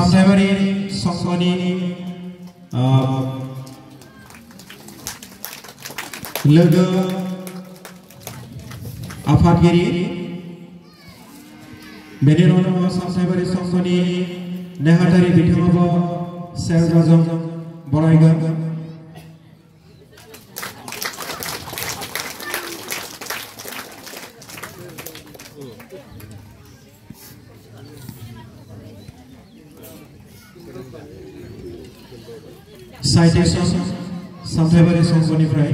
सामथाइबारि संघनि logo आफादगिरि बेनि उनाव सामथाइबारि संघनि नेहाथारि बिथाङाबो सेरजाजों बरायगोन। साइटेशन सामथाइबारि संघनिफ्राय